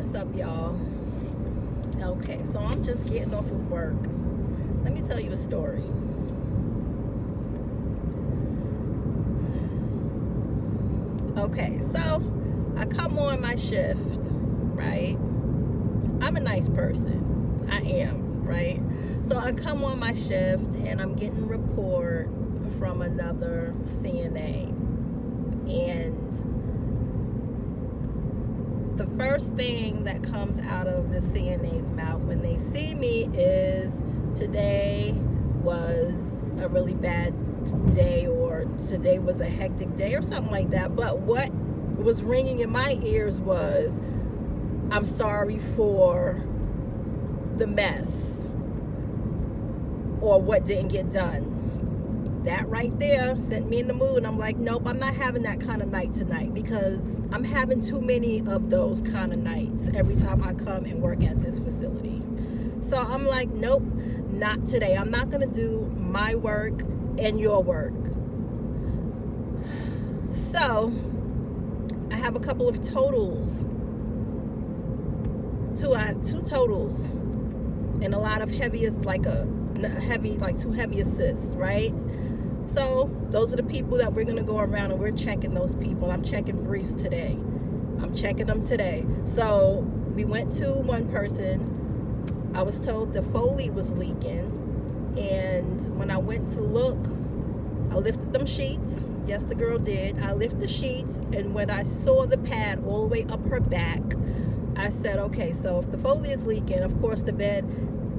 What's up, y'all? Okay, so I'm just getting off of work. Let me tell you a story. Okay, so I come on my shift, right? I'm a nice person. I am, right? So I come on my shift and I'm getting a report from another CNA. And the first thing that comes out of the CNA's mouth when they see me is, today was a really bad day, or today was a hectic day, or something like that. But what was ringing in my ears was, I'm sorry for the mess or what didn't get done. That right there sent me in the mood. I'm like, nope, I'm not having that kind of night tonight, because I'm having too many of those kind of nights every time I come and work at this facility. So I'm like, nope, not today. I'm not going to do my work and your work. So I have a couple of totals. Two totals and a lot of heaviest, two heavy assists, right? So those are the people that we're going to go around and we're checking those people. I'm checking briefs today. I'm checking them today. So we went to one person. I was told the Foley was leaking. And when I went to look, I lifted them sheets. Yes, the girl did. I lifted the sheets. And when I saw the pad all the way up her back, I said, okay, so if the Foley is leaking, of course the bed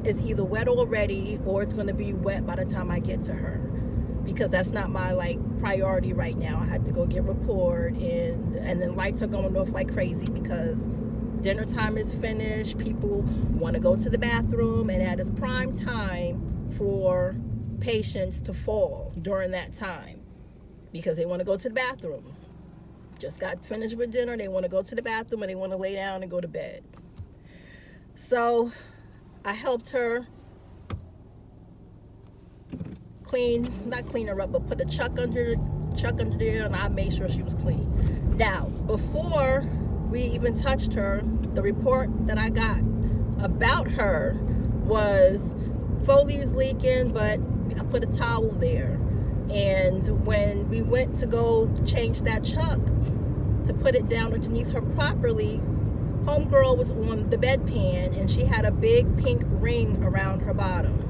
is either wet already or it's going to be wet by the time I get to her, because that's not my priority right now. I had to go get a report, and then lights are going off like crazy because dinner time is finished. People want to go to the bathroom, and that is prime time for patients to fall during that time because they want to go to the bathroom. Just got finished with dinner, they want to go to the bathroom and they want to lay down and go to bed. So I helped her not clean her up, but put a chuck under there, and I made sure she was clean. Now, before we even touched her, the report that I got about her was Foley's leaking, but I put a towel there. And when we went to go change that chuck to put it down underneath her properly, homegirl was on the bedpan and she had a big pink ring around her bottom.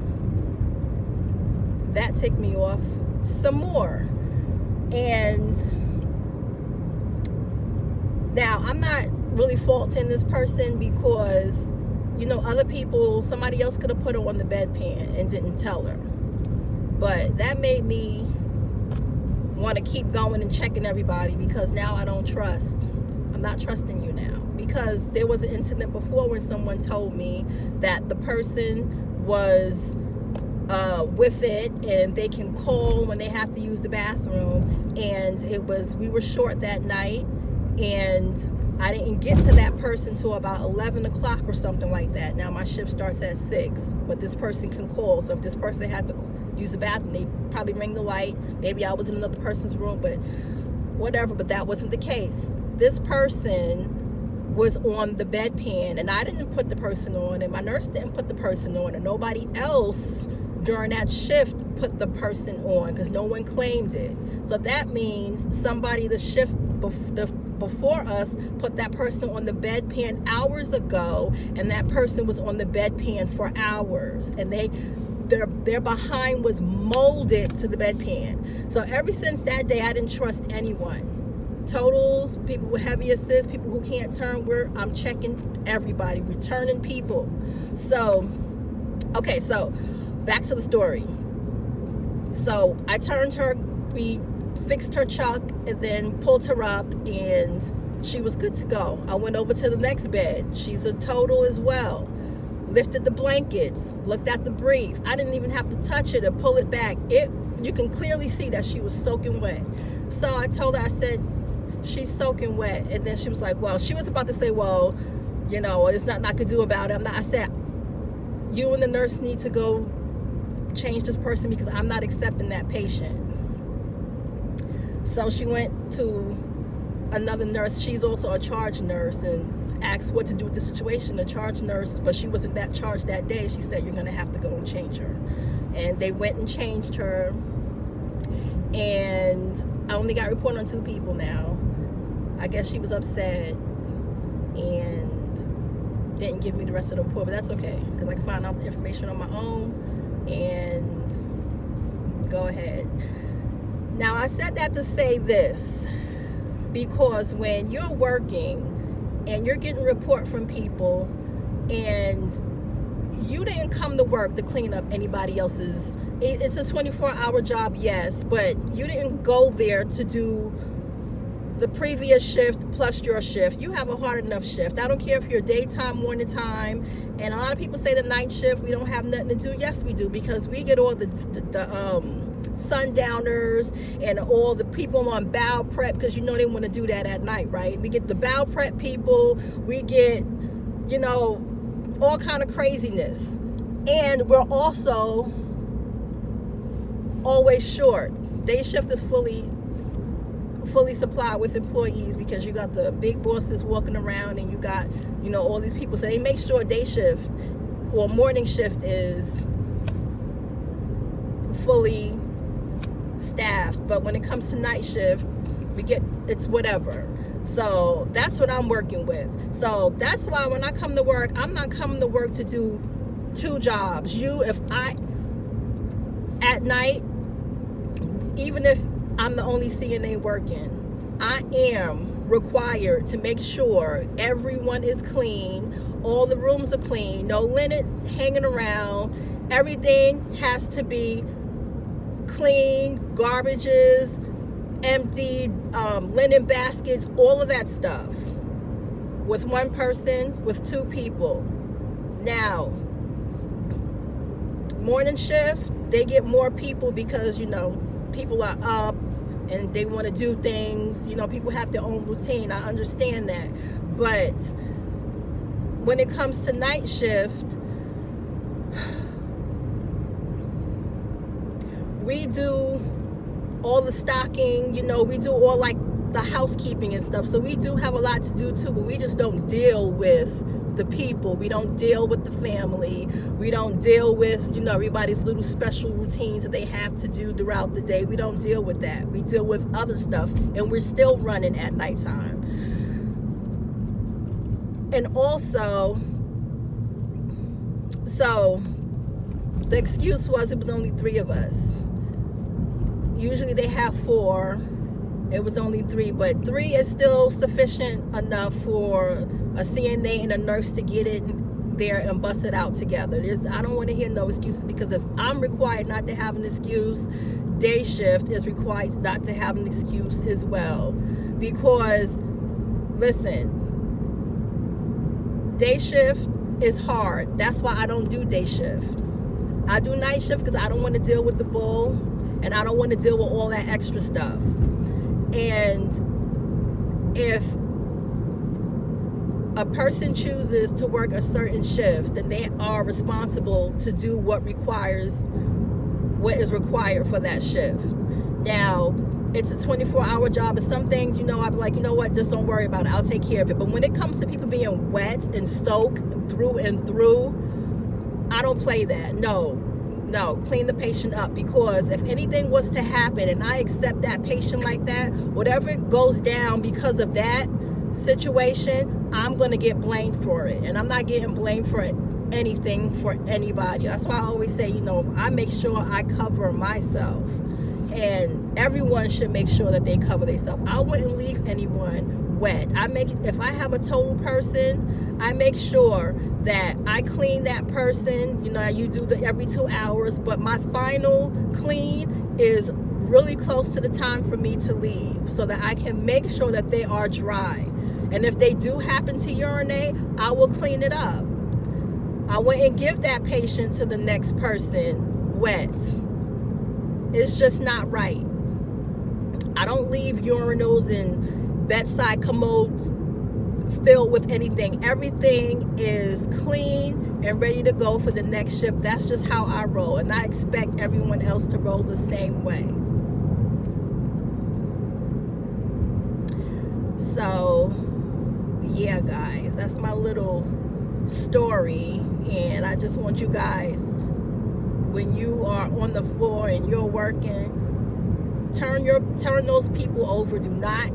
That ticked me off some more. And now I'm not really faulting this person, because other people, somebody else could have put her on the bedpan and didn't tell her. But that made me want to keep going and checking everybody, because now I don't trust. I'm not trusting you now, because there was an incident before when someone told me that the person was with it and they can call when they have to use the bathroom, and we were short that night, and I didn't get to that person till about 11 o'clock or something like that. Now my shift starts at 6, but this person can call. So if this person had to use the bathroom, they probably ring the light. Maybe I was in another person's room, but whatever. But that wasn't the case. This person was on the bedpan, and I didn't put the person on, and my nurse didn't put the person on, and nobody else during that shift put the person on, because no one claimed it. So that means somebody the shift before us put that person on the bedpan hours ago, and that person was on the bedpan for hours, and their behind was molded to the bedpan. So ever since that day, I didn't trust anyone. Totals, people with heavy assists, people who can't turn, I'm checking everybody, returning people. So, okay, so back to the story. So I turned her, we fixed her chuck, and then pulled her up, and she was good to go. I went over to the next bed. She's a total as well. Lifted the blankets, looked at the brief. I didn't even have to touch it or pull it back. You can clearly see that she was soaking wet. So I told her, I said, she's soaking wet. And then she was like, well, she was about to say, well, there's nothing I could do about it. I said, you and the nurse need to go change this person, because I'm not accepting that patient. So she went to another nurse. She's also a charge nurse, and asked what to do with the situation. The charge nurse, but she wasn't that charged that day. She said, you're going to have to go and change her. And they went and changed her. And I only got reported on 2 people now. I guess she was upset and didn't give me the rest of the report, but that's okay, because I can find out the information on my own and go ahead. Now, I said that to say this, because when you're working and you're getting a report from people and you didn't come to work to clean up anybody else's, it's a 24-hour job, yes, but you didn't go there to do the previous shift plus your shift. You have a hard enough shift. I don't care if you're daytime, morning time, and a lot of people say the night shift, we don't have nothing to do. Yes, we do, because we get all the sundowners and all the people on bowel prep, because you know they want to do that at night, right? We get the bowel prep people, we get, you know, all kind of craziness. And we're also always short. Day shift is fully supplied with employees, because you got the big bosses walking around and you got, you know, all these people. So they make sure day shift or morning shift is fully staffed. But when it comes to night shift, it's whatever. So that's what I'm working with. So that's why when I come to work, I'm not coming to work to do 2 jobs. At night, even if I'm the only CNA working, I am required to make sure everyone is clean, all the rooms are clean, no linen hanging around, everything has to be clean, garbages, emptied, linen baskets, all of that stuff. With 1 person, with 2 people. Now, morning shift, they get more people because, you know, people are up and they want to do things. You know, people have their own routine. I understand that. But when it comes to night shift, we do all the stocking, you know, we do all like the housekeeping and stuff. So we do have a lot to do too, but we just don't deal with the people. We don't deal with the family. We don't deal with, you know, everybody's little special routines that they have to do throughout the day. We don't deal with that. We deal with other stuff, and we're still running at nighttime. And also, so the excuse was it was only 3 of us. Usually they have 4. It was only 3, but 3 is still sufficient enough for a CNA and a nurse to get it there and bust it out together. I don't want to hear no excuses, because if I'm required not to have an excuse, day shift is required not to have an excuse as well. Because, listen, day shift is hard. That's why I don't do day shift. I do night shift because I don't want to deal with the bull, and I don't want to deal with all that extra stuff. And if a person chooses to work a certain shift, then they are responsible to do what is required for that shift. Now, it's a 24-hour job, but some things, you know, I'd be like, you know what, just don't worry about it. I'll take care of it. But when it comes to people being wet and soaked through and through, I don't play that. No, clean the patient up, because if anything was to happen and I accept that patient like that, whatever goes down because of that situation, I'm going to get blamed for it. And I'm not getting blamed for anything for anybody. That's why I always say, you know, I make sure I cover myself. And everyone should make sure that they cover themselves. I wouldn't leave anyone wet. If I have a total person, I make sure that I clean that person. You know, you do every 2 hours, but my final clean is really close to the time for me to leave, so that I can make sure that they are dry. And if they do happen to urinate, I will clean it up. I wouldn't give that patient to the next person wet. It's just not right. I don't leave urinals and bedside commodes filled with anything. Everything is clean and ready to go for the next shift. That's just how I roll, and I expect everyone else to roll the same way. So yeah, guys, that's my little story. And I just want you guys, when you are on the floor and you're working, turn those people over. Do not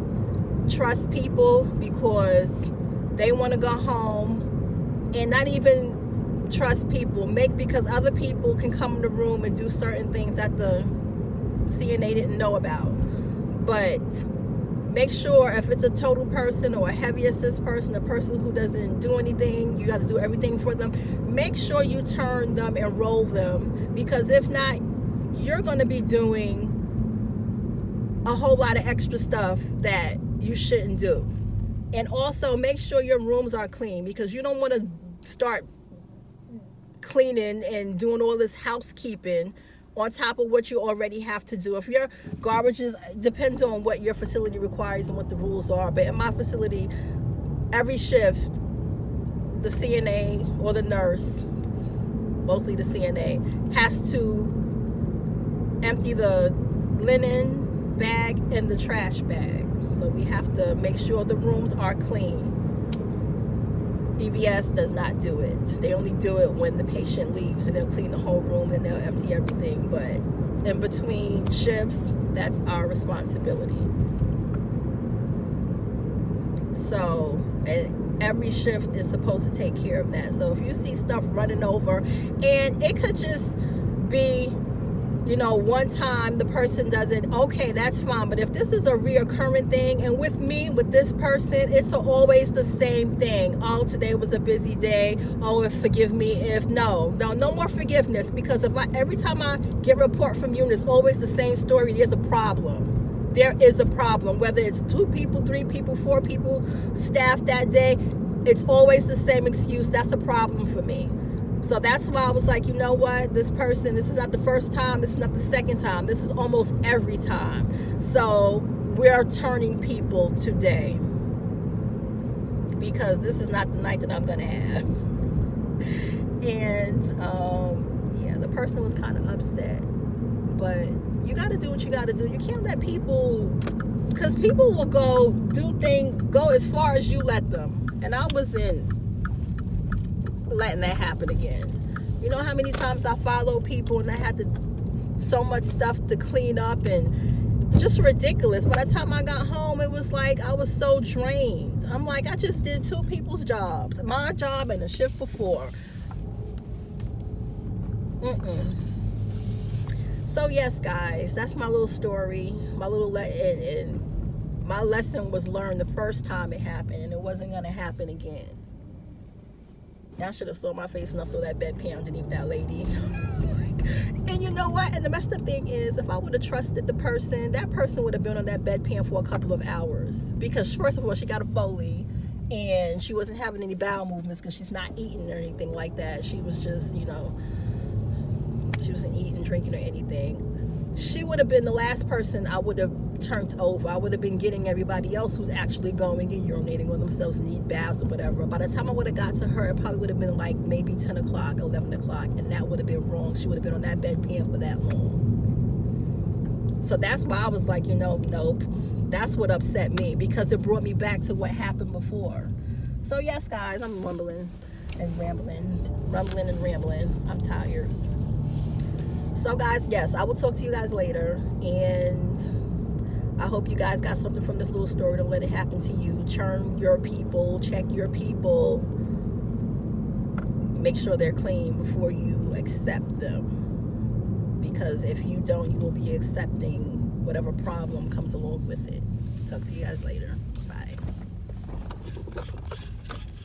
trust people because they want to go home, and not even trust people because other people can come in the room and do certain things that the CNA didn't know about. But make sure if it's a total person or a heavy assist person, a person who doesn't do anything, you got to do everything for them, make sure you turn them and roll them, because if not, you're going to be doing a whole lot of extra stuff that you shouldn't do. And also make sure your rooms are clean, because you don't want to start cleaning and doing all this housekeeping on top of what you already have to do. If your garbage depends on what your facility requires and what the rules are, but in my facility, every shift, the CNA or the nurse, mostly the CNA, has to empty the linen bag and the trash bag. So we have to make sure the rooms are clean. EVS does not do it. They only do it when the patient leaves, and they'll clean the whole room and they'll empty everything. But in between shifts, that's our responsibility. So, and every shift is supposed to take care of that. So if you see stuff running over, and it could just be, you know, one time the person does it, okay, that's fine. But if this is a reoccurring thing, and with me, with this person, it's always the same thing. Oh, today was a busy day. Oh, forgive me if no more forgiveness, because every time I get a report from you and it's always the same story, there's a problem. There is a problem. Whether it's 2 people, 3 people, 4 people staff that day, it's always the same excuse. That's a problem for me. So that's why I was like, you know what, this person, this is not the first time, this is not the second time, this is almost every time. So we're turning people today, because this is not the night that I'm gonna have. And yeah, the person was kind of upset, but you got to do what you got to do. You can't let people, because people will go as far as you let them. And I wasn't letting that happen again. You know how many times I follow people and I had so much stuff to clean up, and just ridiculous. By the time I got home, it was like I was so drained. I'm like, I just did 2 people's jobs, my job and the shift before. So yes, guys, that's my little story, my little and my lesson was learned the first time it happened, and it wasn't gonna happen again. Y'all should have saw my face when I saw that bedpan underneath that lady. And you know what? And the messed up thing is, if I would have trusted the person, that person would have been on that bedpan for a couple of hours. Because first of all, she got a Foley, and she wasn't having any bowel movements because she's not eating or anything like that. She was just, you know, she wasn't eating, drinking, or anything. She would have been the last person I would have turned over. I would have been getting everybody else who's actually going and urinating on themselves and need baths or whatever. By the time I would have got to her, it probably would have been like maybe 10 o'clock, 11 o'clock, and that would have been wrong. She would have been on that bedpan for that long. So that's why I was like, you know, nope. That's what upset me, because it brought me back to what happened before. So yes, guys, I'm rumbling and rambling. I'm tired. So guys, yes, I will talk to you guys later, and I hope you guys got something from this little story. Don't let it happen to you. Churn your people, check your people, make sure they're clean before you accept them, because if you don't, you will be accepting whatever problem comes along with it. Talk to you guys later. Bye.